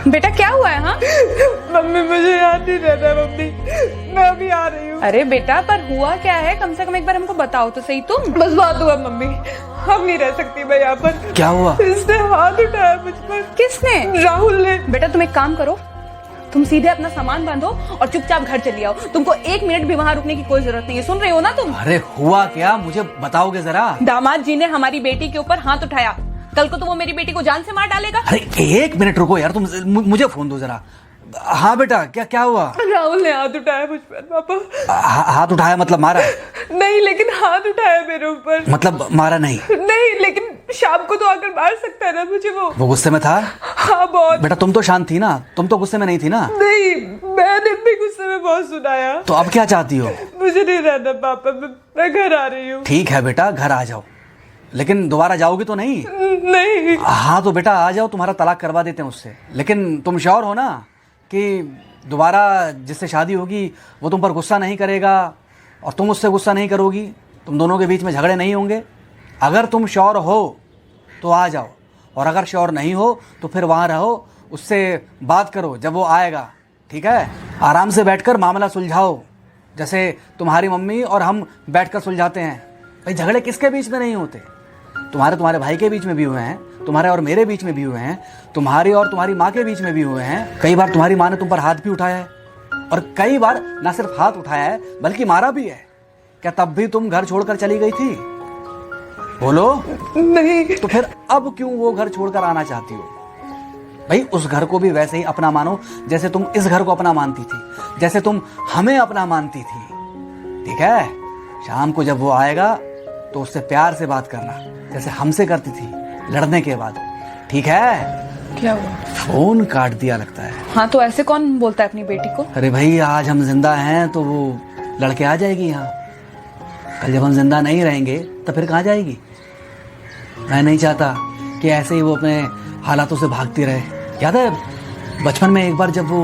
बेटा क्या हुआ है? हाँ मम्मी मुझे याद नहीं रहता मम्मी, मैं अभी आ रही हूँ। अरे बेटा पर हुआ क्या है, कम से कम एक बार हमको बताओ तो सही तुम। बस बात हुआ मम्मी, हम नहीं रह सकती मैं यहाँ पर। क्या हुआ? इसने हाथ उठाया मुझ पर। किसने? राहुल ने। बेटा तुम एक काम करो, तुम सीधे अपना सामान बांधो और चुपचाप घर चली आओ। तुमको 1 मिनट भी वहाँ रुकने की कोई जरूरत नहीं है, सुन रहे हो ना तुम? अरे हुआ क्या, मुझे बताओगे जरा। दामाद जी ने हमारी बेटी के ऊपर हाथ उठाया, कल को तो वो मेरी बेटी को जान से मार डालेगा। अरे 1 मिनट रुको यार, तुम मुझे फोन दो जरा। हाँ बेटा, क्या हुआ? राहुल ने हाथ उठाया मुझ पर पापा। हाथ उठाया मतलब मारा? नहीं लेकिन हाथ उठाया मेरे ऊपर। मतलब मारा नहीं? नहीं लेकिन शाम को तो आकर मार सकता है ना मुझे वो गुस्से में था? हाँ बहुत। बेटा तुम तो शांत थी ना, तुम तो गुस्से में नहीं थी ना? नहीं मैंने भी गुस्से में बहुत सुनाया। तो अब क्या चाहती हो? मुझे नहीं रहना पापा, मैं घर आ रही हूँ। ठीक है बेटा, घर आ जाओ, लेकिन दोबारा जाओगी तो नहीं? नहीं। हाँ तो बेटा आ जाओ, तुम्हारा तलाक करवा देते हैं उससे। लेकिन तुम श्योर हो ना कि दोबारा जिससे शादी होगी वो तुम पर गुस्सा नहीं करेगा और तुम उससे गुस्सा नहीं करोगी, तुम दोनों के बीच में झगड़े नहीं होंगे? अगर तुम श्योर हो तो आ जाओ, और अगर श्योर नहीं हो तो फिर वहाँ रहो, उससे बात करो जब वो आएगा, ठीक है? आराम से बैठकर मामला सुलझाओ, जैसे तुम्हारी मम्मी और हम बैठकर सुलझाते हैं। भाई झगड़े किसके बीच में नहीं होते? तुम्हारे भाई के बीच में भी हुए हैं, तुम्हारे और मेरे बीच में भी हुए हैं, तुम्हारी और तुम्हारी माँ के बीच में भी हुए हैं। कई बार तुम्हारी माँ ने तुम पर हाथ भी उठाया है, और कई बार ना सिर्फ हाथ उठाया है बल्कि मारा भी है। क्या तब भी तुम घर छोड़कर चली गई थी? बोलो। नहीं। तो फिर अब क्यों वो घर छोड़कर आना चाहती हो? भाई उस घर को भी वैसे ही अपना मानो जैसे तुम इस घर को अपना मानती थी, जैसे तुम हमें अपना मानती थी, ठीक है? शाम को जब वो आएगा तो उससे प्यार से बात करना, जैसे हमसे करती थी लड़ने के बाद, ठीक है? क्या हुआ? फोन काट दिया लगता है। हाँ तो ऐसे कौन बोलता है अपनी बेटी को? अरे भाई आज हम जिंदा हैं तो वो लड़के आ जाएगी यहाँ, कल जब हम जिंदा नहीं रहेंगे तो फिर कहाँ जाएगी? मैं नहीं चाहता कि ऐसे ही वो अपने हालातों से भागती रहे। याद है बचपन में एक बार जब वो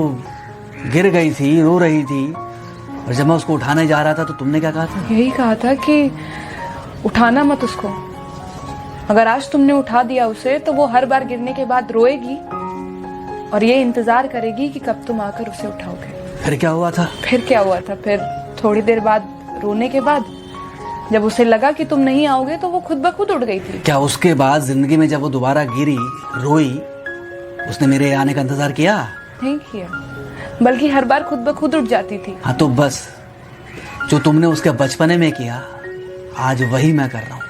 गिर गई थी, रो रही थी, और जब मैं उसको उठाने जा रहा था तो तुमने क्या कहा था? यही कहा था कि उठाना मत उसको। अगर आज तुमने उठा दिया उसे तो वो हर बार गिरने के बाद रोएगी और ये इंतजार करेगी कि कब तुम आकर उसे उठाओगे। फिर क्या हुआ था? फिर क्या हुआ था? फिर थोड़ी देर बाद रोने के बाद जब उसे लगा कि तुम नहीं आओगे तो वो खुद ब खुद उठ गई थी। क्या उसके बाद जिंदगी में जब वो दोबारा गिरी, रोई, उसने मेरे आने का इंतजार किया? नहीं किया, बल्कि हर बार खुद ब खुद उठ जाती थी। हाँ तो बस जो तुमने उसके बचपने में किया आज वही मैं कर रहा हूँ।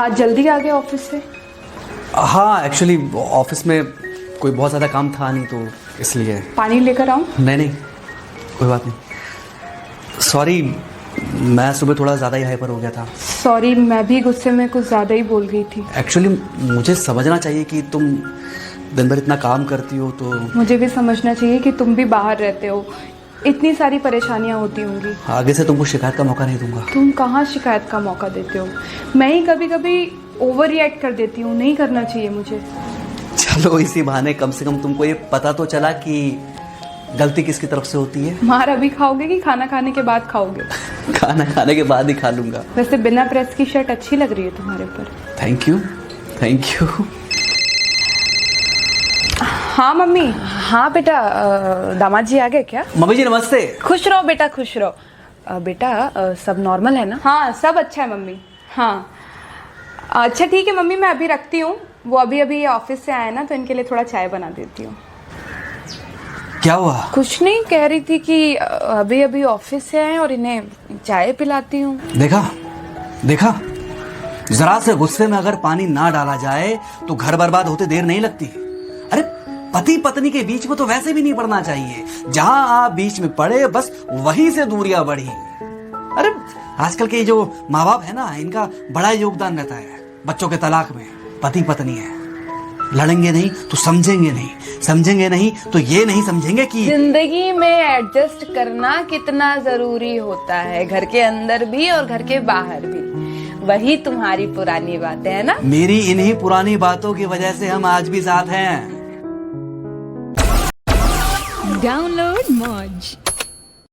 आज जल्दी आ गए ऑफिस से? हाँ एक्चुअली ऑफिस में कोई बहुत ज़्यादा काम था नहीं तो इसलिए। पानी लेकर आऊं? नहीं कोई बात नहीं, सॉरी मैं सुबह थोड़ा ज़्यादा ही हाइपर हो गया था। सॉरी मैं भी गुस्से में कुछ ज़्यादा ही बोल गई थी। एक्चुअली मुझे समझना चाहिए कि तुम दिन भर इतना काम करती हो तो मुझे भी समझना चाहिए कि तुम भी बाहर रहते हो, इतनी सारी परेशानियां होती होंगी। आगे से तुमको शिकायत का मौका नहीं दूंगा। तुम कहाँ शिकायत का मौका देते हो? मैं ही कभी कभी ओवर रिएक्ट कर देती हूँ, नहीं करना चाहिए मुझे। चलो इसी बहाने कम से कम तुमको ये पता तो चला कि गलती किसकी तरफ से होती है। मार अभी खाओगे कि खाना खाने के बाद खाओगे? खाना खाने के बाद ही खा लूंगा। वैसे बिना प्रेस की शर्ट अच्छी लग रही है तुम्हारे ऊपर। Thank you. हाँ मम्मी। हाँ बेटा, दामाद जी आ गए क्या? मम्मी जी नमस्ते। खुश रहो बेटा, खुश रहो। बेटा सब नॉर्मल है ना? हाँ सब अच्छा है मम्मी। हाँ अच्छा ठीक है मम्मी, मैं अभी रखती हूँ। वो अभी ऑफिस से आए ना तो इनके लिए थोड़ा चाय बना देती हूँ। क्या हुआ? कुछ नहीं, कह रही थी कि अभी ऑफिस से आए और इन्हें चाय पिलाती हूँ। देखा जरा से गुस्से में अगर पानी ना डाला जाए तो घर बर्बाद होते देर नहीं लगती। अरे पति पत्नी के बीच में तो वैसे भी नहीं पड़ना चाहिए, जहां आप बीच में पड़े बस वहीं से दूरियां बढ़ी। अरे आजकल के जो माँ बाप है ना, इनका बड़ा योगदान रहता है बच्चों के तलाक में। पति पत्नी है, लड़ेंगे नहीं तो समझेंगे नहीं, समझेंगे नहीं तो ये नहीं समझेंगे कि जिंदगी में एडजस्ट करना कितना जरूरी होता है, घर के अंदर भी और घर के बाहर भी। वही तुम्हारी पुरानी बातें है ना? मेरी इन्हीं पुरानी बातों की वजह से हम आज भी साथ हैं। डाउनलोड मौज।